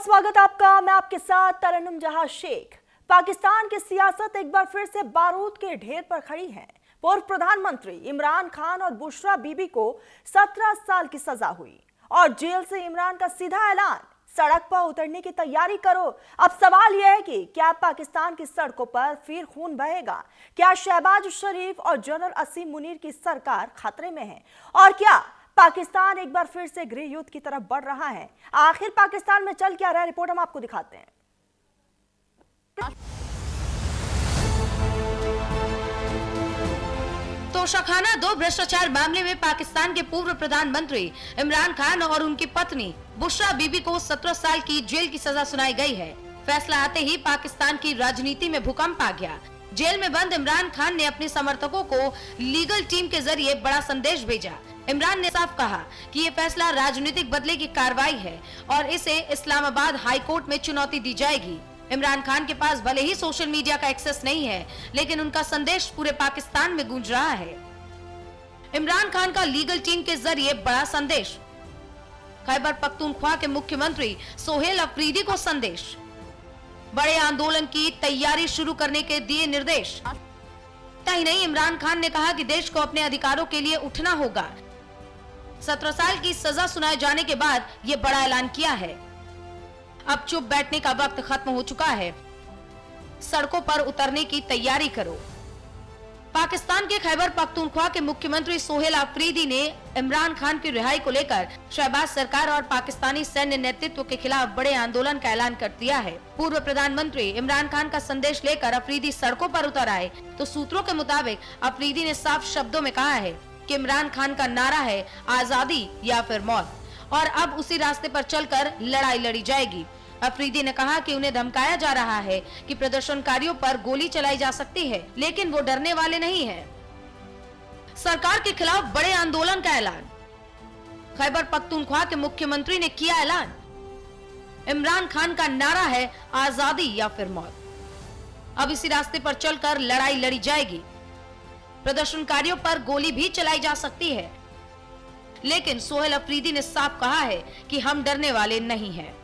स्वागत आपका। मैं आपके साथ तरन्नुम जहां शेख। पाकिस्तान की सियासत एक बार फिर से बारूद के ढेर पर खड़ी है। पूर्व प्रधानमंत्री इमरान खान और बुशरा बीबी को 17 साल की सजा हुई और जेल से इमरान का सीधा ऐलान, सड़क पर उतरने की तैयारी करो। अब सवाल यह है कि क्या पाकिस्तान की सड़कों पर फिर खून बहेगा? क्या शहबाज शरीफ और जनरल असीम मुनीर की सरकार खतरे में है? और क्या पाकिस्तान एक बार फिर से गृह युद्ध की तरफ बढ़ रहा है? आखिर पाकिस्तान में चल क्या रहा है, रिपोर्ट हम आपको दिखाते हैं। तोशाखाना 2 भ्रष्टाचार मामले में पाकिस्तान के पूर्व प्रधानमंत्री इमरान खान और उनकी पत्नी बुशरा बीबी को 17 साल की जेल की सजा सुनाई गई है। फैसला आते ही पाकिस्तान की राजनीति में भूकंप आ गया। जेल में बंद इमरान खान ने अपने समर्थकों को लीगल टीम के जरिए बड़ा संदेश भेजा। इमरान ने साफ कहा कि ये फैसला राजनीतिक बदले की कार्रवाई है और इसे इस्लामाबाद हाई कोर्ट में चुनौती दी जाएगी। इमरान खान के पास भले ही सोशल मीडिया का एक्सेस नहीं है, लेकिन उनका संदेश पूरे पाकिस्तान में गूंज रहा है। इमरान खान का लीगल टीम के जरिए बड़ा संदेश। खैबर पख्तूनख्वा के मुख्यमंत्री सोहेल अफरीदी को संदेश। बड़े आंदोलन की तैयारी शुरू करने के दिए निर्देश। ही नहीं, इमरान खान ने कहा कि देश को अपने अधिकारों के लिए उठना होगा। 17 साल की सजा सुनाए जाने के बाद ये बड़ा ऐलान किया है। अब चुप बैठने का वक्त खत्म हो चुका है, सड़कों पर उतरने की तैयारी करो। पाकिस्तान के खैबर पख्तूनख्वा के मुख्यमंत्री सोहेल अफरीदी ने इमरान खान की रिहाई को लेकर शहबाज सरकार और पाकिस्तानी सैन्य नेतृत्व के खिलाफ बड़े आंदोलन का ऐलान कर दिया है। पूर्व प्रधानमंत्री इमरान खान का संदेश लेकर अफरीदी सड़कों पर उतर आए तो सूत्रों के मुताबिक अफरीदी ने साफ शब्दों में कहा है कि इमरान खान का नारा है आजादी या फिर मौत, और अब उसी रास्ते पर चलकर लड़ाई लड़ी जाएगी। अफरीदी ने कहा कि उन्हें धमकाया जा रहा है कि प्रदर्शनकारियों पर गोली चलाई जा सकती है, लेकिन वो डरने वाले नहीं हैं। सरकार के खिलाफ बड़े आंदोलन का ऐलान। खैबर पख्तूनख्वा के मुख्यमंत्री ने किया ऐलान। इमरान खान का नारा है आजादी या फिर मौत। अब इसी रास्ते पर चलकर लड़ाई लड़ी जाएगी। प्रदर्शनकारियों पर गोली भी चलाई जा सकती है, लेकिन सोहेल अफरीदी ने साफ कहा है कि हम डरने वाले नहीं हैं।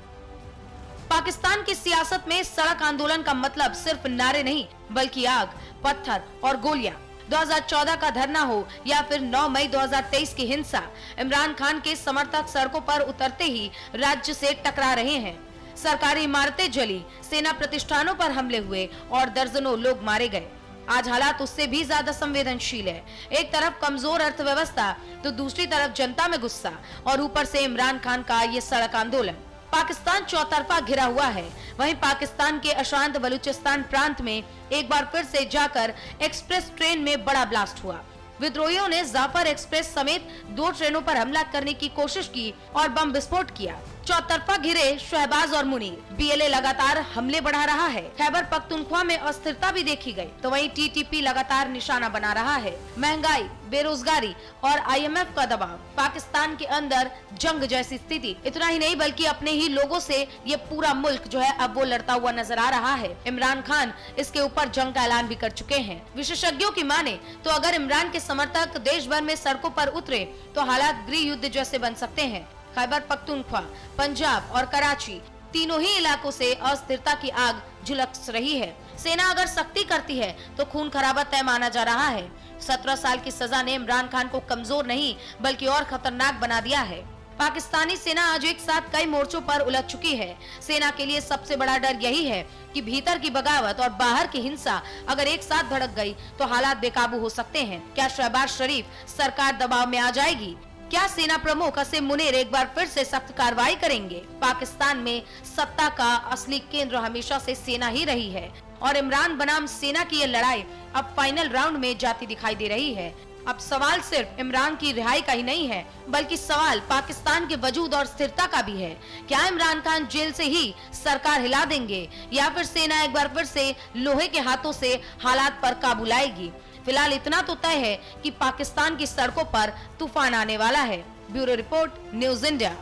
पाकिस्तान की सियासत में सड़क आंदोलन का मतलब सिर्फ नारे नहीं, बल्कि आग, पत्थर और गोलियां। 2014 का धरना हो या फिर 9 मई 2023 की हिंसा, इमरान खान के समर्थक सड़कों पर उतरते ही राज्य से टकरा रहे हैं। सरकारी इमारतें जली, सेना प्रतिष्ठानों पर हमले हुए और दर्जनों लोग मारे गए। आज हालात उससे भी ज्यादा संवेदनशील है। एक तरफ कमजोर अर्थव्यवस्था तो दूसरी तरफ जनता में गुस्सा, और ऊपर से इमरान खान का ये सड़क आंदोलन। पाकिस्तान चौतरफा घिरा हुआ है। वहीं पाकिस्तान के अशांत बलूचिस्तान प्रांत में एक बार फिर से जाकर एक्सप्रेस ट्रेन में बड़ा ब्लास्ट हुआ। विद्रोहियों ने जाफर एक्सप्रेस समेत 2 ट्रेनों पर हमला करने की कोशिश की और बम विस्फोट किया। चौतरफा घिरे शहबाज और मुनीर। बीएलए लगातार हमले बढ़ा रहा है। खैबर पख्तूनख्वा में अस्थिरता भी देखी गई, तो वहीं टीटीपी लगातार निशाना बना रहा है। महंगाई, बेरोजगारी और आईएमएफ का दबाव, पाकिस्तान के अंदर जंग जैसी स्थिति। इतना ही नहीं, बल्कि अपने ही लोगों से ये पूरा मुल्क जो है अब वो लड़ता हुआ नजर आ रहा है। इमरान खान इसके ऊपर जंग का ऐलान भी कर चुके हैं। विशेषज्ञों की माने तो अगर इमरान के समर्थक देश भर में सड़कों पर उतरे तो हालात गृह युद्ध जैसे बन सकते हैं। खैबर पख्तूनख्वा, पंजाब और कराची, तीनों ही इलाकों से अस्थिरता की आग झुलस रही है। सेना अगर सख्ती करती है तो खून खराबा तय माना जा रहा है। 17 साल की सजा ने इमरान खान को कमजोर नहीं बल्कि और खतरनाक बना दिया है। पाकिस्तानी सेना आज एक साथ कई मोर्चों पर उलझ चुकी है। सेना के लिए सबसे बड़ा डर यही है कि भीतर की बगावत और बाहर की हिंसा अगर एक साथ भड़क गई तो हालात बेकाबू हो सकते हैं। क्या शहबाज शरीफ सरकार दबाव में आ जाएगी? क्या सेना प्रमुख असीम मुनीर एक बार फिर से सख्त कार्रवाई करेंगे? पाकिस्तान में सत्ता का असली केंद्र हमेशा से सेना ही रही है और इमरान बनाम सेना की ये लड़ाई अब फाइनल राउंड में जाती दिखाई दे रही है। अब सवाल सिर्फ इमरान की रिहाई का ही नहीं है, बल्कि सवाल पाकिस्तान के वजूद और स्थिरता का भी है। क्या इमरान खान जेल से ही सरकार हिला देंगे या फिर सेना एक बार फिर से लोहे के हाथों से हालात पर काबू लाएगी? फिलहाल इतना तो तय है कि पाकिस्तान की सड़कों पर तूफान आने वाला है। Bureau report, news India.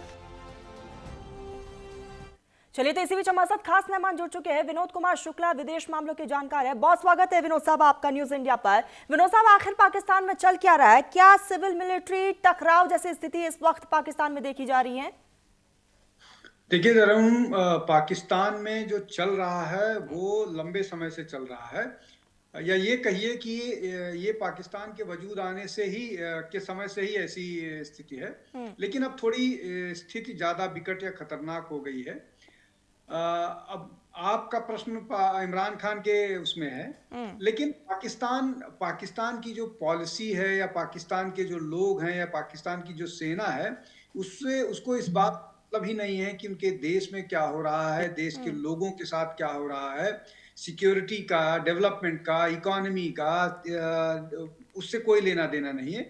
चलिए, तो इसी बीच हमारे साथ खास मेहमान जुड़ चुके हैं। विनोद कुमार शुक्ला, विदेश मामलों के जानकार है। बहुत स्वागत है विनोद साहब आपका न्यूज इंडिया पर। विनोद साहब, आखिर पाकिस्तान में चल क्या रहा है? क्या सिविल मिलिट्री टकराव जैसी स्थिति इस वक्त पाकिस्तान में देखी जा रही है? देखिए धर्म, पाकिस्तान में जो चल रहा है वो लंबे समय से चल रहा है, या ये कहिए कि ये पाकिस्तान के वजूद आने से ही के समय से ही ऐसी स्थिति है। लेकिन अब थोड़ी स्थिति ज्यादा विकट या खतरनाक हो गई है। अब आपका प्रश्न इमरान खान के उसमें है, लेकिन पाकिस्तान पाकिस्तान की जो पॉलिसी है या पाकिस्तान के जो लोग हैं या पाकिस्तान की जो सेना है, उससे उसको इस बात मतलब ही नहीं है कि उनके देश में क्या हो रहा है, देश के लोगों के साथ क्या हो रहा है, सिक्योरिटी का, डेवलपमेंट का, इकोनॉमी का, उससे कोई लेना देना नहीं है।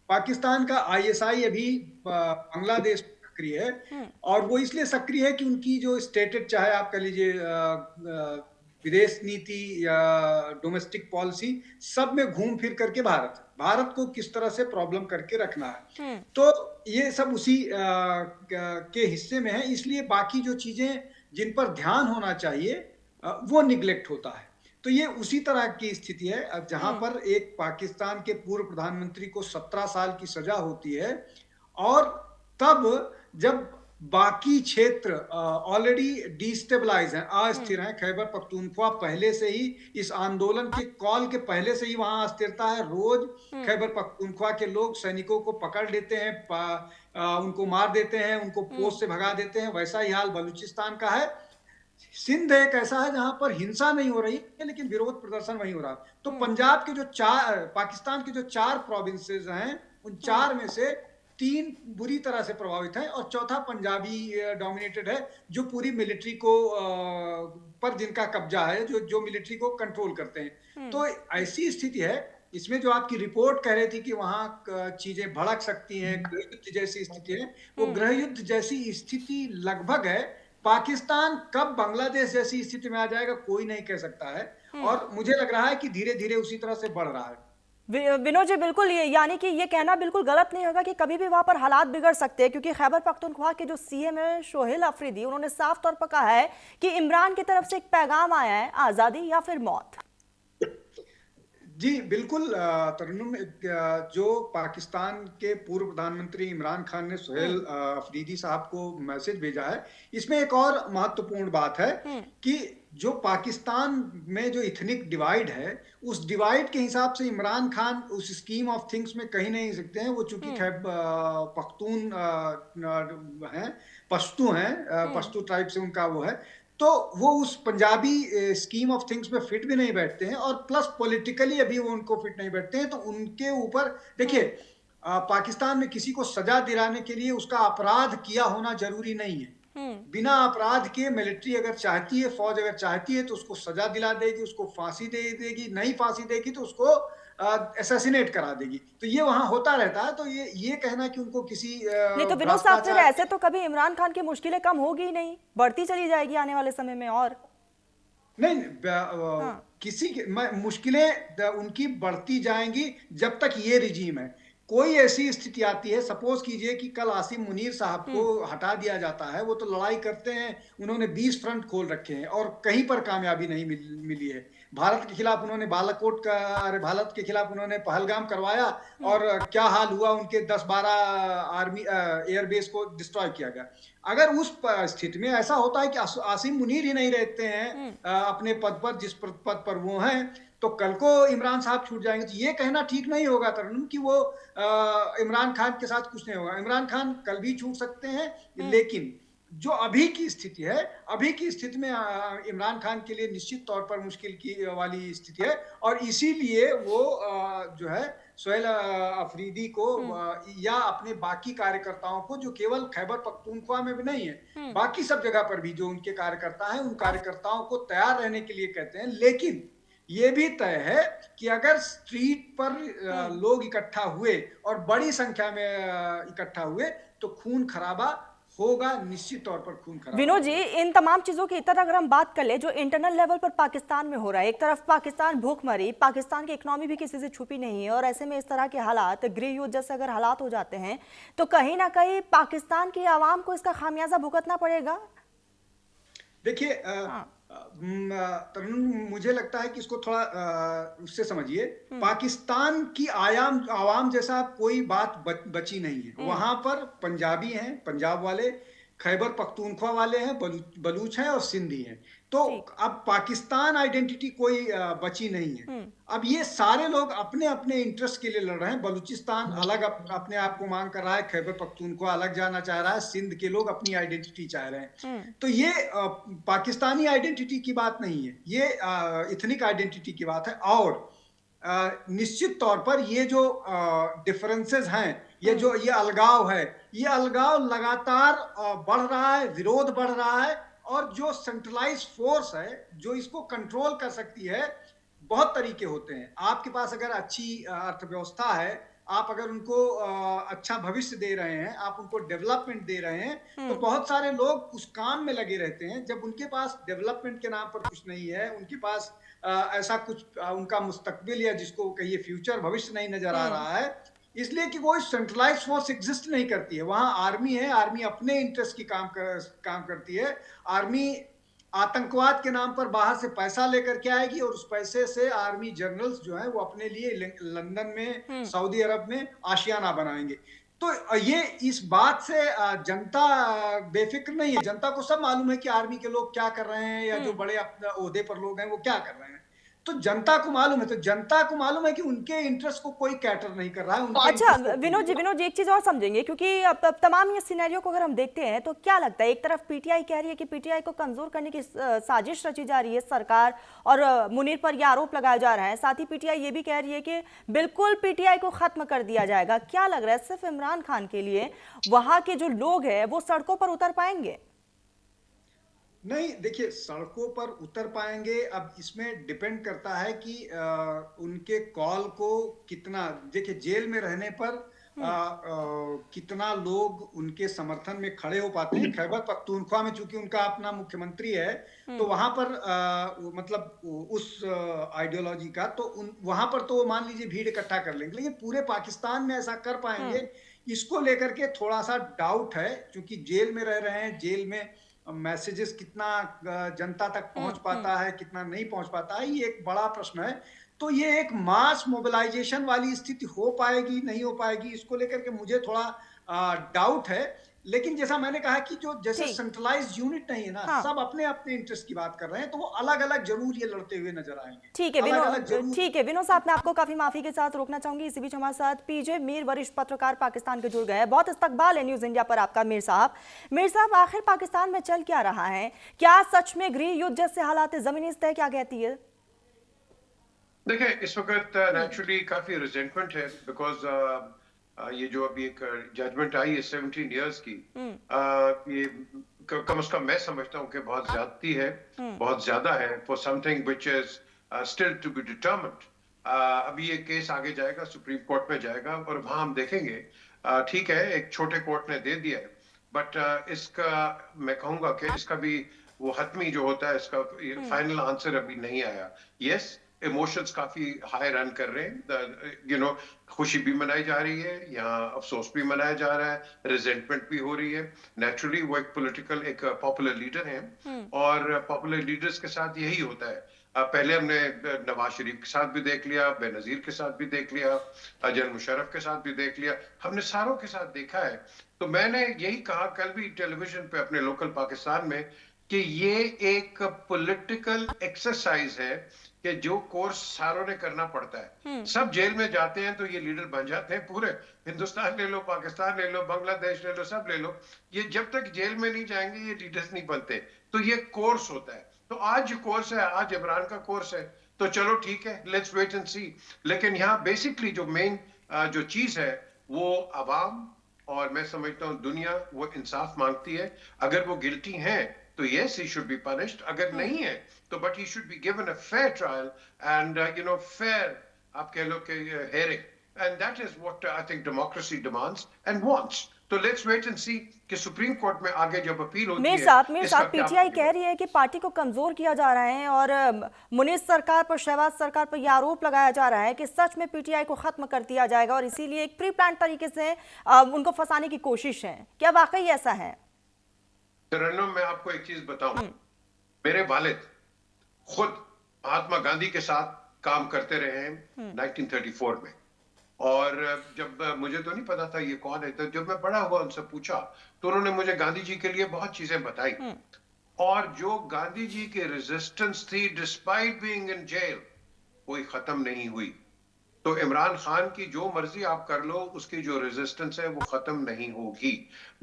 पाकिस्तान का आईएसआई अभी बांग्लादेश में सक्रिय है, और वो इसलिए सक्रिय है कि उनकी जो स्टेटेड, चाहे आप कह लीजिए विदेश नीति या डोमेस्टिक पॉलिसी, सब में घूम फिर करके भारत को किस तरह से प्रॉब्लम करके रखना है। तो ये सब उसी के हिस्से में है, इसलिए बाकी जो चीजें जिन पर ध्यान होना चाहिए वो निग्लेक्ट होता है। तो ये उसी तरह की स्थिति है जहां पर एक पाकिस्तान के पूर्व प्रधानमंत्री को 17 साल की सजा होती है, और तब जब बाकी क्षेत्र ऑलरेडी डिस्टेबलाइज हैं, अस्थिर हैं। खैबर पख्तूनख्वा पहले से ही इस आंदोलन के कॉल के पहले से ही वहां अस्थिरता है। रोज खैबर पख्तूनख्वा के लोग सैनिकों को पकड़ लेते हैं, उनको मार देते हैं, उनको पोस्ट से भगा देते हैं। वैसा ही हाल बलूचिस्तान का है। सिंध एक ऐसा है जहां पर हिंसा नहीं हो रही है, लेकिन विरोध प्रदर्शन वहीं हो रहा है। तो पंजाब के जो पाकिस्तान के जो 4 प्रोविंसेस हैं, उन 4 में से 3 बुरी तरह से प्रभावित हैं, और चौथा पंजाबी डोमिनेटेड है, जो पूरी मिलिट्री को पर जिनका कब्जा है, जो मिलिट्री को कंट्रोल करते हैं। तो ऐसी स्थिति है। इसमें जो आपकी रिपोर्ट कह रही थी कि वहां चीजें भड़क सकती हैं, गृह युद्ध जैसी स्थिति है, वो गृह युद्ध जैसी स्थिति लगभग है। पाकिस्तान कब बांग्लादेश जैसी स्थिति में आ जाएगा कोई नहीं कह सकता है, और मुझे लग रहा है कि धीरे धीरे उसी तरह से बढ़ रहा है। विनोद जी, बिल्कुल, ये यानी कि ये कहना बिल्कुल गलत नहीं होगा कि कभी भी वहां पर हालात बिगड़ सकते हैं, क्योंकि खैबर पख्तूनख्वा के जो सीएम है शोहेल अफरीदी, उन्होंने साफ तौर पर कहा है कि इमरान की तरफ से एक पैगाम आया है, आजादी या फिर मौत। जी बिल्कुल तरन्नुम, जो पाकिस्तान के पूर्व प्रधानमंत्री इमरान खान ने सोहेल अफरीदी साहब को मैसेज भेजा है, इसमें एक और महत्वपूर्ण बात है कि जो पाकिस्तान में जो इथनिक डिवाइड है, उस डिवाइड के हिसाब से इमरान खान उस स्कीम ऑफ थिंग्स में कहीं नहीं सकते हैं। वो चूंकि पख्तून हैं, पश्तू हैं, पश्तू ट्राइब से उनका वो है, तो वो उस पंजाबी स्कीम ऑफ थिंग्स में फिट भी नहीं बैठते हैं, और प्लस पॉलिटिकली अभी वो उनको फिट नहीं बैठते हैं। तो उनके ऊपर देखिए, पाकिस्तान में किसी को सजा दिलाने के लिए उसका अपराध किया होना जरूरी नहीं है। बिना अपराध के मिलिट्री अगर चाहती है, फौज अगर चाहती है, तो उसको सजा दिला देगी, उसको फांसी दे देगी। नहीं फांसी देगी तो उसको असैसिनेट करा देगी। तो ये वहां होता रहता है। तो ये कहना कि उनको किसी नहीं, तो विनोद साहब, फिर ऐसे तो कभी इमरान खान की मुश्किलें कम होगी ही नहीं, बढ़ती चली जाएगी आने वाले समय में। और नहीं, किसी मुश्किलें उनकी बढ़ती जाएंगी जब तक ये रिजीम है। कोई ऐसी स्थिति आती है, सपोज कीजिए कि कल आसिम मुनीर साहब को हटा दिया जाता है, वो तो लड़ाई करते हैं, उन्होंने 20 फ्रंट खोल रखे हैं और कहीं पर कामयाबी नहीं मिली है। भारत के खिलाफ उन्होंने भारत के खिलाफ उन्होंने पहलगाम करवाया, और क्या हाल हुआ, उनके 10-12 आर्मी एयरबेस को डिस्ट्रॉय किया गया। अगर उस स्थिति में ऐसा होता है कि आसिम मुनीर ही नहीं रहते हैं अपने पद पर, जिस पद पर वो हैं, तो कल को इमरान साहब छूट जाएंगे। तो ये कहना ठीक नहीं होगा तरन्नुम कि वो इमरान खान के साथ कुछ नहीं होगा। इमरान खान कल भी छूट सकते हैं, लेकिन जो अभी की स्थिति है, अभी की स्थिति में इमरान खान के लिए निश्चित तौर पर मुश्किल की वाली स्थिति है, और इसीलिए वो जो है सोहेल अफरीदी को या अपने बाकी कार्यकर्ताओं को, जो केवल खैबर पख्तूनख्वा में भी नहीं है, बाकी सब जगह पर भी जो उनके कार्यकर्ता हैं, उन कार्यकर्ताओं को तैयार रहने के लिए कहते हैं। लेकिन ये भी तय है कि अगर स्ट्रीट पर लोग इकट्ठा हुए और बड़ी संख्या में इकट्ठा हुए, तो खून खराबा होगा, निश्चित तौर पर खून खराबा। विनोद जी, इन तमाम चीजों की इतर अगर हम बात कर ले जो इंटरनल लेवल पर पाकिस्तान में हो रहा है, एक तरफ पाकिस्तान भूखमरी, पाकिस्तान की इकोनॉमी भी किसी से छुपी नहीं है, और ऐसे में इस तरह के हालात, गृह युद्ध जैसे अगर हालात हो जाते हैं, तो कहीं ना कहीं पाकिस्तान की आवाम को इसका खामियाजा भुगतना पड़ेगा। देखिए मुझे लगता है कि इसको थोड़ा उससे समझिए। पाकिस्तान की आवाम जैसा कोई बात बची नहीं है। वहां पर पंजाबी हैं, पंजाब वाले, खैबर पख्तूनख्वा वाले हैं, बलूच हैं और सिंधी हैं। तो ठीक। अब पाकिस्तान आइडेंटिटी कोई बची नहीं है। अब ये सारे लोग अपने-अपने इंटरेस्ट के लिए लड़ रहे हैं। बलूचिस्तान अलग अपने आप को मांग कर रहा है, खैबर पख्तूनख्वा अलग जाना चाह रहा है, सिंध के लोग अपनी आइडेंटिटी चाह रहे हैं। तो ये पाकिस्तानी आइडेंटिटी की बात नहीं है, ये एथनिक आइडेंटिटी की बात है। और निश्चित तौर पर ये जो डिफरेंसेस हैं, ये अलगाव है, ये अलगाव लगातार बढ़ रहा है, विरोध बढ़ रहा है। और जो सेंट्रलाइज फोर्स है जो इसको कंट्रोल कर सकती है, बहुत तरीके होते हैं। आपके पास अगर अच्छी अर्थव्यवस्था है, आप अगर उनको अच्छा भविष्य दे रहे हैं, आप उनको डेवलपमेंट दे रहे हैं, तो बहुत सारे लोग उस काम में लगे रहते हैं। जब उनके पास डेवलपमेंट के नाम पर कुछ नहीं है, उनके पास ऐसा कुछ उनका मुस्तकबिल या जिसको कहिए फ्यूचर भविष्य नहीं नजर आ रहा है, इसलिए कि वो सेंट्रलाइज फोर्स एग्जिस्ट नहीं करती है। वहां आर्मी है, आर्मी अपने इंटरेस्ट की काम करती है। आर्मी आतंकवाद के नाम पर बाहर से पैसा लेकर के आएगी और उस पैसे से आर्मी जनरल्स जो है वो अपने लिए लंदन में, सऊदी अरब में आशियाना बनाएंगे। तो ये इस बात से जनता बेफिक्र नहीं है। जनता को सब मालूम है कि आर्मी के लोग क्या कर रहे हैं या जो बड़े ओहदे पर लोग हैं वो क्या कर रहे हैं। तो जनता को मालूम है, कि उनके इंटरेस्ट को कोई कैटर नहीं कर रहा है। अच्छा विनोद जी एक चीज और समझेंगे, क्योंकि अब तमाम ये सिनेरियो को अगर हम देखते हैं तो क्या लगता है, एक तरफ पीटीआई कह रही है कि पीटीआई को कमजोर करने की साजिश रची जा रही है सरकार, और मुनीर पर यह आरोप लगाया जा रहा है। साथ ही पीटीआई ये भी कह रही है कि बिल्कुल पीटीआई को खत्म कर दिया जाएगा। क्या लग रहा है, सिर्फ इमरान खान के लिए वहां के जो लोग हैं वो सड़कों पर उतर पाएंगे? नहीं, देखिए सड़कों पर उतर पाएंगे, अब इसमें डिपेंड करता है कि उनके कॉल को कितना, देखिए जेल में रहने पर कितना लोग उनके समर्थन में खड़े हो पाते हैं। खैबर पख्तूनख्वा में चूंकि उनका अपना मुख्यमंत्री है, तो वहां पर मतलब उस आइडियोलॉजी का, तो वहां पर तो मान लीजिए भीड़ इकट्ठा कर लेंगे, लेकिन पूरे पाकिस्तान में ऐसा कर पाएंगे, इसको लेकर के थोड़ा सा डाउट है। क्योंकि जेल में रह रहे हैं, जेल में मैसेजेस कितना जनता तक पहुंच पाता है, कितना नहीं पहुंच पाता है, ये एक बड़ा प्रश्न है। तो ये एक मास मोबिलाइजेशन वाली स्थिति हो पाएगी नहीं हो पाएगी, इसको लेकर के मुझे थोड़ा डाउट है। लेकिन जैसा मैंने कहा कि जो जैसे सेंट्रलाइज्ड यूनिट नहीं है ना, सब अपने अपने इंटरेस्ट की बात कर रहे हैं, तो वो अलग अलग जरूर ये लड़ते हुए नजर आएंगे। ठीक है विनोद साहब, मैं आपको काफी माफी के साथ रोकना चाहूंगी। इसी बीच हमारे साथ पीजे मीर, वरिष्ठ पत्रकार पाकिस्तान के जुड़ गए हैं। बहुत इस्तकबाल है न्यूज इंडिया पर आपका। मीर साहब, आखिर पाकिस्तान में चल क्या रहा है? क्या सच में गृह युद्ध जैसे हालात जमीनी सतह क्या कहती है? देखिए, इस वक्त नेचुरली काफी रिजेंटमेंट है, बिकॉज ये जो अभी एक जजमेंट आई है 17 इयर्स की, ये कम से कम मैं समझता हूँ कि बहुत ज्यादती है, बहुत ज्यादा है for something which is still to be determined. अभी ये केस आगे जाएगा, सुप्रीम कोर्ट में जाएगा और वहां हम देखेंगे। ठीक है, एक छोटे कोर्ट ने दे दिया है, बट इसका मैं कहूंगा कि इसका भी वो हतमी जो होता है, इसका फाइनल आंसर अभी नहीं आया। यस, इमोशंस काफी हाई रन कर रहे हैं, खुशी भी मनाई जा रही है, यहाँ अफसोस भी मनाया जा रहा है, रिजेंटमेंट भी हो रही है। नेचुरली वो एक पॉलिटिकल, एक पॉपुलर लीडर हैं, और पॉपुलर लीडर्स के साथ यही होता है। पहले हमने नवाज शरीफ के साथ भी देख लिया, बेनजीर के साथ भी देख लिया, जनरल मुशर्रफ के साथ भी देख लिया, हमने सारों के साथ देखा है। तो मैंने यही कहा कल भी टेलीविजन पे अपने लोकल पाकिस्तान में कि ये एक पॉलिटिकल एक्सरसाइज है कि जो कोर्स सारों ने करना पड़ता है। सब जेल में जाते हैं तो ये लीडर बन जाते हैं, पूरे हिंदुस्तान ले लो, पाकिस्तान ले लो, बांग्लादेश ले लो, सब ले लो, ये जब तक जेल में नहीं जाएंगे ये लीडर्स नहीं बनते। तो ये कोर्स होता है। तो आज जो कोर्स है, आज इमरान का कोर्स है, तो चलो ठीक है, लेट्स वेट एंड सी। लेकिन यहाँ बेसिकली जो मेन जो चीज है वो अवाम, और मैं समझता हूँ दुनिया, वो इंसाफ मांगती है। अगर वो गिल्टी हैं तो yes, he should be punished. अगर नहीं है तो but he should be given a fair trial and fair, आप कह लो कि hearing, and that is what I think democracy demands and wants. तो let's wait and see कि सुप्रीम कोर्ट में आगे जब अपील होती है। मीर साहब, पीटीआई कह रही है कि पार्टी को कमजोर किया जा रहा है, और मुनीर सरकार पर, शहबाज सरकार पर यह आरोप लगाया जा रहा है कि सच में पीटीआई को खत्म कर दिया जाएगा, और इसीलिए एक प्री प्लान तरीके से उनको फंसाने की कोशिश है। क्या वाकई ऐसा है? तरन्नुम, मैं आपको एक चीज बताऊं, मेरे वालिद खुद महात्मा गांधी के साथ काम करते रहे हैं 1934 में। और जब मुझे तो नहीं पता था ये कौन है, तो जब मैं बड़ा हुआ उनसे पूछा तो उन्होंने मुझे गांधी जी के लिए बहुत चीजें बताई। और जो गांधी जी की रेजिस्टेंस थी डिस्पाइट बीइंग इन जेल, कोई खत्म नहीं हुई। तो इमरान खान की जो मर्जी आप कर लो, उसकी जो रेजिस्टेंस है वो खत्म नहीं होगी।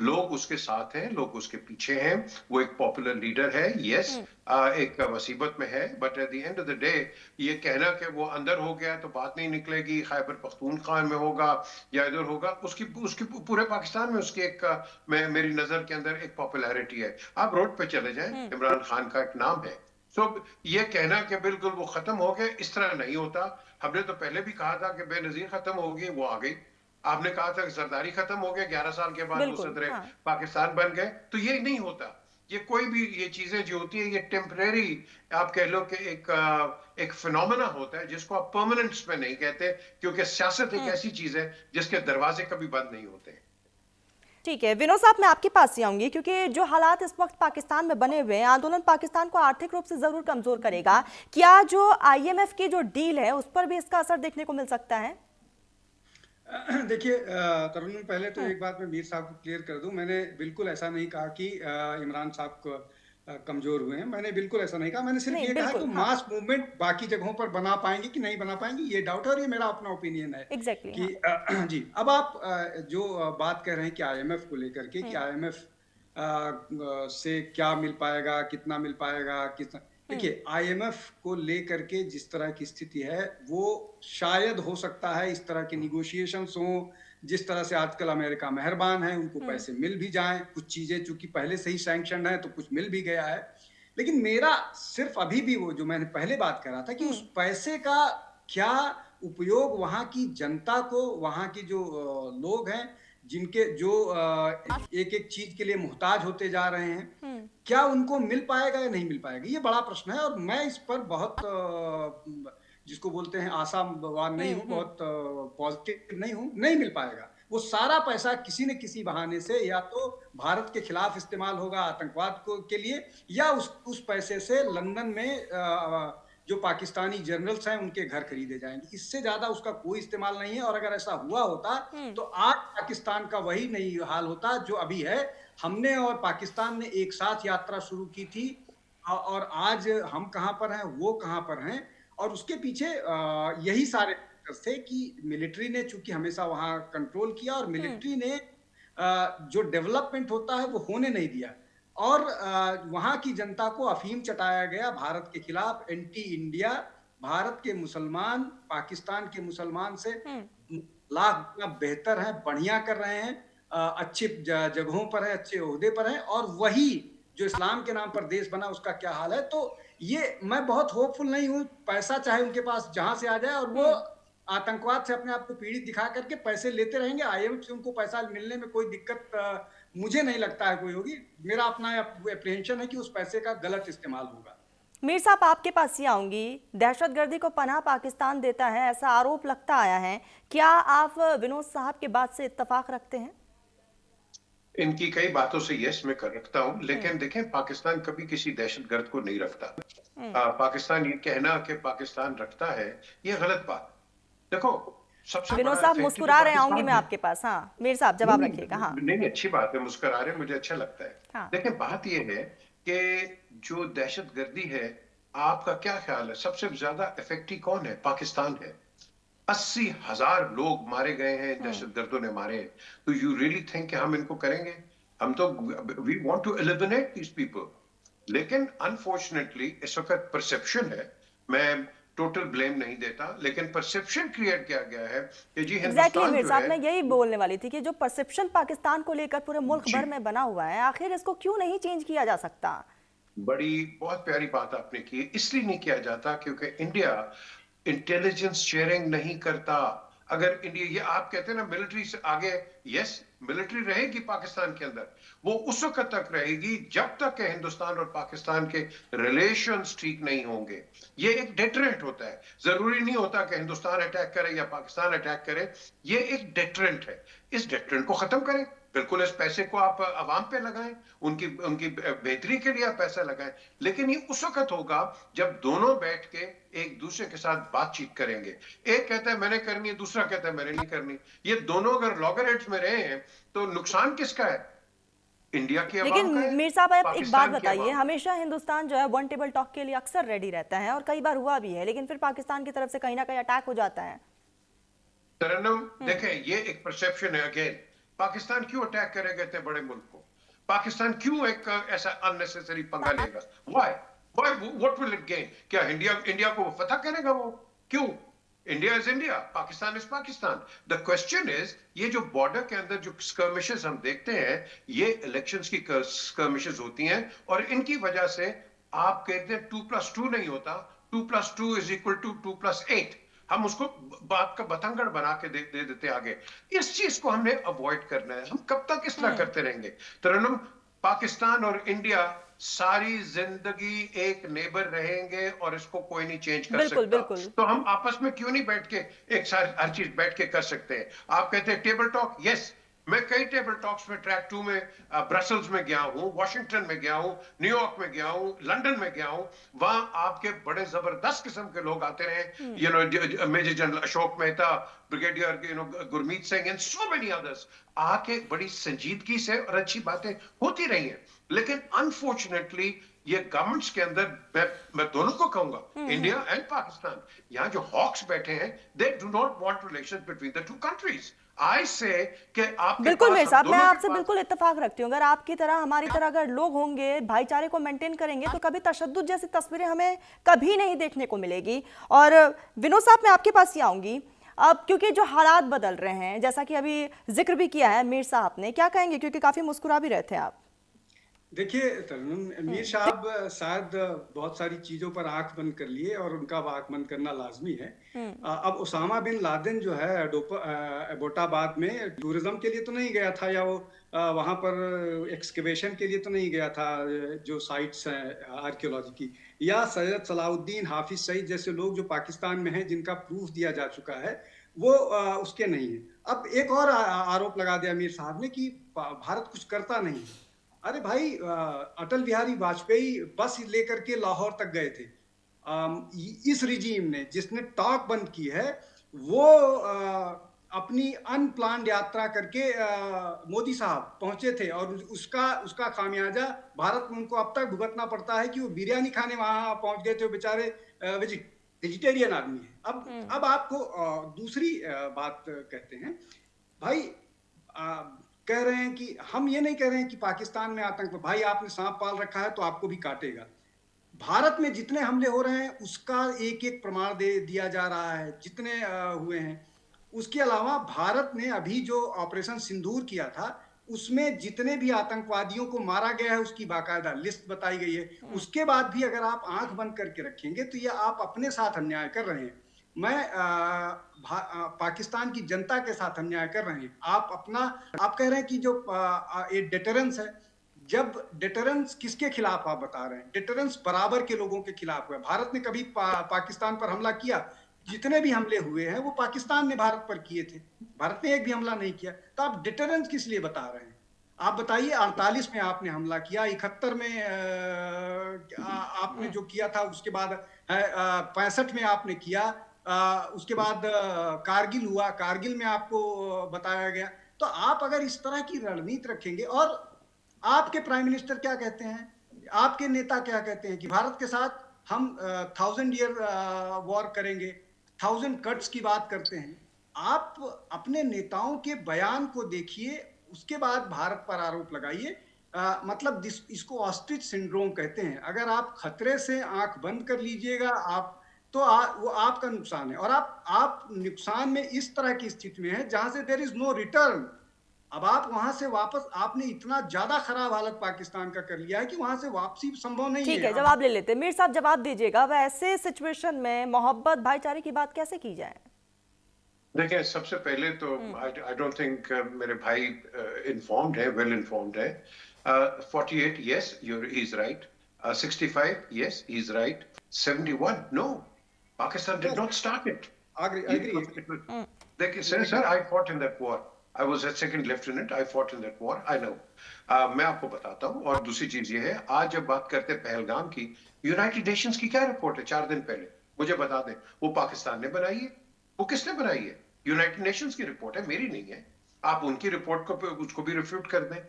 लोग उसके साथ हैं, लोग उसके पीछे हैं। वो एक पॉपुलर लीडर है, यस, एक मुसीबत में है, but at the end of the day ये कहना कि वो अंदर हो गया तो बात नहीं निकलेगी, खैबर पख्तूनख्वा में होगा या इधर होगा, उसकी उसकी पूरे पाकिस्तान में उसकी एक मेरी नजर के अंदर एक पॉपुलैरिटी है। आप रोड पे चले जाएं, इमरान खान का एक नाम है। तो ये कहना कि बिल्कुल वो खत्म हो गए, इस तरह नहीं होता। हमने तो पहले भी कहा था कि बेनजीर खत्म होगी, वो आ गई। आपने कहा था कि जरदारी खत्म हो गया, 11 साल के बाद वो बिल्कुल, सदर हाँ। पाकिस्तान बन गए। तो ये नहीं होता। ये कोई भी ये चीजें जो होती है ये टेम्परेरी, आप कह लो कि एक फिनोमेना होता है जिसको आप परमानेंट में नहीं कहते, क्योंकि सियासत एक ऐसी चीज है जिसके दरवाजे कभी बंद नहीं होते। ठीक है विनोद साहब, मैं आपके पास ही आऊंगी क्योंकि जो हालात इस वक्त पाकिस्तान में बने हुए हैं, आंदोलन पाकिस्तान को आर्थिक रूप से जरूर कमजोर करेगा। क्या जो आईएमएफ की जो डील है उस पर भी इसका असर देखने को मिल सकता है? देखिए तरन्नुम, पहले तो एक बात मैं मीर साहब को क्लियर कर दूं, मैंने बिल्कुल ऐसा नहीं कहा कि इमरान साहब को कमजोर हुए हैं। मैंने बिल्कुल ऐसा नहीं कहा। मैंने सिर्फ नहीं, ये कहा कि बिल्कुल, हाँ। मास मूवमेंट बाकी जगहों पर बना पाएंगे कि नहीं बना पाएंगे, ये डाउट है, और ये मेरा अपना ओपिनियन है एग्जैक्टली, कि हाँ। जी। अब आप जो बात कर रहे हैं कि आईएमएफ को लेकर के, कि आईएमएफ से क्या मिल पाएगा, कितना मिल पाएगा, कितना, देखिए आईएमएफ को लेकर के जिस तरह की स्थिति है, वो शायद हो सकता है इस तरह के निगोशिएशंस हो, जिस तरह से आजकल अमेरिका मेहरबान है, उनको पैसे मिल भी जाएं, कुछ चीजें चूंकि पहले से ही सैंक्शन है तो कुछ मिल भी गया है। लेकिन मेरा सिर्फ अभी भी वो जो मैंने पहले बात कर रहा था कि उस पैसे का क्या उपयोग वहां की जनता को, वहां की जो लोग हैं जिनके जो एक एक चीज के लिए मुहताज होते जा रहे हैं, क्या उनको मिल पाएगा या नहीं मिल पाएगा, ये बड़ा प्रश्न है। और मैं इस पर बहुत जिसको बोलते हैं आशावान नहीं हूँ, बहुत पॉजिटिव नहीं हूँ। नहीं मिल पाएगा। वो सारा पैसा किसी न किसी बहाने से या तो भारत के खिलाफ इस्तेमाल होगा आतंकवाद को के लिए, या उस पैसे से लंदन में जो पाकिस्तानी जनरल्स हैं उनके घर खरीदे जाएंगे। इससे ज्यादा उसका कोई इस्तेमाल नहीं है। और अगर ऐसा हुआ होता तो आज पाकिस्तान का वही नहीं हाल होता जो अभी है। हमने और पाकिस्तान ने एक साथ यात्रा शुरू की थी, और आज हम कहां पर हैं, वो कहां पर हैं, और उसके पीछे यही सारे थे कि मिलिट्री ने चूंकि हमेशा वहां कंट्रोल किया, और मिलिट्री ने जो डेवलपमेंट होता है वो होने नहीं दिया, और वहां की जनता को अफीम चटाया गया भारत के खिलाफ, एंटी इंडिया। भारत के मुसलमान पाकिस्तान के मुसलमान से लाख गुना बेहतर है, बढ़िया कर रहे हैं, अच्छे जगहों पर है, अच्छे ओहदे पर है, और वही जो इस्लाम के नाम पर देश बना उसका क्या हाल है। तो ये मैं बहुत होपफुल नहीं हूँ। पैसा चाहे उनके पास जहां से आ जाए, और वो आतंकवाद से अपने आप को पीड़ित दिखा करके पैसे लेते रहेंगे। आईएमएफ से उनको पैसा मिलने में कोई दिक्कत मुझे नहीं लगता है कोई होगी। मेरा अपना एप्रीहेंशन है कि उस पैसे का गलत इस्तेमाल होगा। मीर साहब, आपके पास ही आऊंगी। दहशतगर्दी को पनाह पाकिस्तान देता है, ऐसा आरोप लगता आया है। क्या आप विनोद साहब के बात से इत्तेफाक रखते हैं? इनकी कई बातों से यस मैं कर रखता हूं, लेकिन देखें पाकिस्तान कभी किसी दहशतगर्द को नहीं रखता। पाकिस्तान ये कहना कि पाकिस्तान रखता है, ये गलत बात। देखो सबसे विनोद बड़ा साहब effect मुस्कुरा तो रहे, आऊंगी पाकिस्तान मैं है। आपके पास। हाँ मीर साहब जवाब रखिएगा। हाँ नहीं, अच्छी बात है, मुस्कुरा रहे, मुझे अच्छा लगता है। हाँ। लेकिन बात यह है कि जो दहशतगर्दी है, आपका क्या ख्याल है सबसे ज्यादा इफेक्टिव कौन है? पाकिस्तान है। 80,000 लोग मारे गए हैं, दहशतगर्दों ने मारे हैं। तो यू रियली थिंक कि हम इनको करेंगे? हम तो we want to eliminate these people. लेकिन अनफॉर्चुनेटली इस वक्त परसेप्शन है, मैं टोटल ब्लेम नहीं देता, लेकिन परसेप्शन क्रिएट किया गया है कि जी हिंदुस्तान मीर जो साहब, है, मैं यही बोलने वाली थी कि जो परसेप्शन पाकिस्तान को लेकर पूरे मुल्क जी। भर में बना हुआ है, आखिर इसको क्यों नहीं चेंज किया जा सकता? बहुत प्यारी बात आपने की। इसलिए नहीं किया जाता क्योंकि इंडिया इंटेलिजेंस शेयरिंग नहीं करता। अगर इंडिया, ये आप कहते हैं ना मिलिट्री से आगे, यस मिलिट्री रहेगी पाकिस्तान के अंदर, वो उस वक्त तक रहेगी जब तक कि हिंदुस्तान और पाकिस्तान के रिलेशंस ठीक नहीं होंगे। ये एक डेटरेंट होता है। जरूरी नहीं होता कि हिंदुस्तान अटैक करे या पाकिस्तान अटैक करे, ये एक डेटरेंट है। इस डेटरेंट को खत्म करें। बिल्कुल इस पैसे को आप अवाम पे लगाएं, उनकी उनकी बेहतरी के लिए आप पैसा लगाएं, लेकिन ये उस वक्त होगा जब दोनों बैठ के एक दूसरे के साथ बातचीत करेंगे। एक कहता है मैंने करनी है, दूसरा कहता है मैंने नहीं करनी। ये दोनों अगर लॉगरहेड्स में रहे हैं तो नुकसान किसका है? इंडिया की लेकिन अवाम का है, मीर साहब आप एक बात पाकिस्तान की बताइए, अवाम। हमेशा हिंदुस्तान जो है वन टेबल टॉक के लिए अक्सर रेडी रहता है और कई बार हुआ भी है, लेकिन फिर पाकिस्तान की तरफ से कहीं ना कहीं अटैक हो जाता है। तरन्नुम देखें, ये एक परसेप्शन है। अगेन, पाकिस्तान क्यों अटैक करेगा इतने बड़े मुल्क को? पाकिस्तान क्यों एक ऐसा अननेसेसरी पंगा लेगा? Why why what will it gain? क्या इंडिया को वो फतह करेगा? वो क्यों? India is India, Pakistan is Pakistan. The question is, ये जो बॉर्डर के अंदर जो स्कर्मिशेस हम देखते हैं, ये इलेक्शंस की स्कर्मिशेस होती हैं और इनकी वजह से आप कहते हैं 2+2 नहीं होता, 2+2 इज इक्वल टू 2+8। हम उसको बात का बतंगड़ बना के दे देते आगे। इस चीज को हमने अवॉइड करना है। हम कब तक इस तरह करते रहेंगे? तरन्नुम, पाकिस्तान और इंडिया सारी जिंदगी एक नेबर रहेंगे और इसको कोई नहीं चेंज कर बिल्कुल, सकता। बिल्कुल। तो हम आपस में क्यों नहीं बैठ के एक साथ हर चीज बैठ के कर सकते हैं? आप कहते हैं टेबल टॉक, यस, मैं कई टेबल टॉक्स में, ट्रैक 2 में, ब्रसल्स में गया हूं, वॉशिंगटन में गया हूं, न्यूयॉर्क में गया हूं, लंदन में गया हूं। वहां आपके बड़े जबरदस्त किस्म के लोग आते रहे, major general Ashok Mehta, brigadier Gurmeet Singh and so many others, आके बड़ी संजीदगी से और अच्छी बातें होती रही हैं। लेकिन अनफॉर्चुनेटली ये गवर्नमेंट्स के अंदर, मैं दोनों को कहूंगा, इंडिया एंड पाकिस्तान, यहाँ जो हॉक्स बैठे हैं, they do not want relations between the two countries. I say कि आपके बिल्कुल मेरे साहब, मैं दोनों के आपसे बिल्कुल इत्तेफाक रखती हूँ। अगर आपकी तरह, हमारी तरह अगर लोग होंगे, भाईचारे को मेंटेन करेंगे, तो कभी तशद्दुद जैसी तस्वीरें हमें कभी नहीं देखने को मिलेगी। और विनोद साहब, मैं आपके पास ही आऊंगी अब, क्योंकि जो हालात बदल रहे हैं, जैसा कि अभी जिक्र भी किया है मीर साहब ने, क्या कहेंगे? क्योंकि काफी मुस्कुरा भी रहे थे आप। देखिए तरन्नुम, मीर साहब शायद बहुत सारी चीजों पर आंख बंद कर लिए और उनका आंख बंद करना लाजमी है। अब उसामा बिन लादेन जो है एबोटाबाद में टूरिज्म के लिए तो नहीं गया था, या वो वहां पर एक्सकवेशन के लिए तो नहीं गया था, जो साइट्स हैं आर्कियोलॉजी की, या सैयद सलाउद्दीन, हाफिज सईद जैसे लोग जो पाकिस्तान में हैं, जिनका प्रूफ दिया जा चुका है, वो उसके नहीं है। अब एक और आरोप लगा दिया मीर साहब ने कि भारत कुछ करता नहीं है। अरे भाई, अटल बिहारी वाजपेयी बस लेकर के लाहौर तक गए थे। इस रिजीम ने, जिसने टॉक बंद की है, वो अपनी अनप्लान्ड यात्रा करके मोदी साहब पहुंचे थे और उसका खामियाजा भारत में उनको अब तक भुगतना पड़ता है कि वो बिरयानी खाने वहां पहुंच गए थे। वो बेचारे वेजिटेरियन आदमी है। अब आपको दूसरी बात कहते हैं भाई, कह रहे हैं कि हम ये नहीं कह रहे हैं कि पाकिस्तान में आतंक, भाई आपने सांप पाल रखा है तो आपको भी काटेगा। भारत में जितने हमले हो रहे हैं उसका एक एक प्रमाण दे दिया जा रहा है, जितने हुए हैं। उसके अलावा भारत ने अभी जो ऑपरेशन सिंदूर किया था, उसमें जितने भी आतंकवादियों को मारा गया है उसकी बाकायदा लिस्ट बताई गई है। उसके बाद भी अगर आप आंख बंद करके रखेंगे तो ये आप अपने साथ अन्याय कर रहे हैं। मैं पाकिस्तान की जनता के साथ अन्याय कर रहे हैं। आप कह रहे हैं कि जो डिटरेंस है, जब डिटरेंस किसके खिलाफ आप बता रहे हैं? डिटरेंस बराबर के लोगों के खिलाफ हुआ। भारत ने कभी पाकिस्तान पर हमला किया? जितने भी हमले हुए हैं वो पाकिस्तान ने भारत पर किए थे, भारत ने एक भी हमला नहीं किया। तो आप डिटरेंस किस लिए बता रहे हैं? आप बताइए, 48 में आपने हमला किया, 71 में आपने जो किया था, उसके बाद 65 में आपने किया, उसके बाद कारगिल हुआ, कारगिल में आपको बताया गया। तो आप अगर इस तरह की रणनीति रखेंगे, और आपके प्राइम मिनिस्टर क्या कहते हैं, आपके नेता क्या कहते हैं कि भारत के साथ हम 1000 ईयर वॉर करेंगे, 1000 कट्स की बात करते हैं। आप अपने नेताओं के बयान को देखिए, उसके बाद भारत पर आरोप लगाइए। मतलब इसको ऑस्ट्रिच सिंड्रोम कहते हैं। अगर आप खतरे से आंख बंद कर लीजिएगा, वो आपका नुकसान है। और आप नुकसान में इस तरह की स्थिति में है जहां से देयर इज नो रिटर्न। अब आप वहां से वापस, आपने इतना ज्यादा खराब हालत पाकिस्तान का कर लिया है कि वहां से वापसी संभव नहीं है। ठीक है, जवाब ले लेते हैं। मीर साहब जवाब दीजिएगा, वैसे सिचुएशन में मोहब्बत भाईचारे की बात कैसे की जाए? देखिए, सबसे पहले तो आई डोंट थिंक मेरे भाई इन्फॉर्म्ड है, वेल इन्फॉर्म्ड है। 48, yes, he is right. 65, yes, he's right. 71, no. Pakistan did not start it. I agree. Sir, I fought in that war. I was a second lieutenant. I fought in that war. I know. मैं आपको बताता हूँ। और दूसरी चीज ये है, आज जब बात करते हैं पहलगाम की, यूनाइटेड नेशंस की क्या रिपोर्ट है 4 दिन पहले? मुझे बता दें, वो पाकिस्तान ने बनाई है? वो किसने बनाई है? यूनाइटेड नेशंस की रिपोर्ट है, मेरी नहीं है। आप उनकी रिपोर्ट को उसको भी रिफ्यूट कर दें।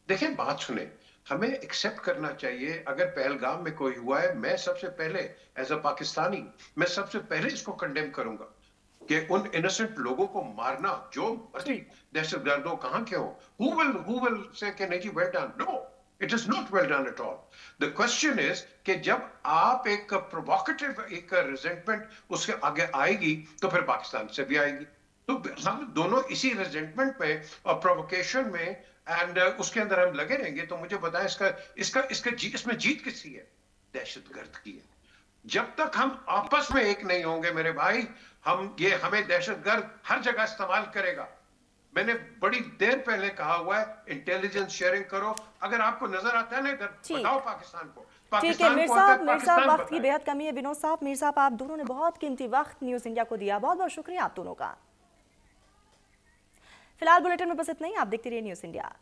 देखें, बात सुने, हमें एक्सेप्ट करना चाहिए। अगर पहलगाम में कोई हुआ है, मैं सबसे पहले एज अ पाकिस्तानी, मैं सबसे पहले इसको कंडेम करूंगा कि उन इनोसेंट लोगों को मारना, जो मर्जी दहशतगर्दों कहां के हो, who will say कि नहीं जी well done? No, it is not well done at all. The question is कि जब आप एक प्रोवोकेटिव एक रिजेंटमेंट उसके आगे आएगी तो फिर पाकिस्तान से भी आएगी। तो हम दोनों इसी रिजेंटमेंट में और प्रोवोकेशन में एंड उसके अंदर हम लगे रहेंगे। तो मुझे बताएं, इसमें जीत किसकी है? दहशतगर्द की है। जब तक हम आपस में एक नहीं होंगे मेरे भाई, हमें दहशतगर्द हर जगह इस्तेमाल करेगा। मैंने बड़ी देर पहले कहा हुआ है, इंटेलिजेंस शेयरिंग करो। अगर आपको नजर आता है ना इधर, बताओ पाकिस्तान को। ठीक है मीर साहब, वक्त की बेहद कमी है। विनोद साहब, मीर साहब, आप दोनों ने बहुत कीमती वक्त न्यूज इंडिया को दिया, बहुत बहुत शुक्रिया आप दोनों का। फिलहाल बुलेटिन में बस इतना ही। आप देखते रहिए न्यूज इंडिया।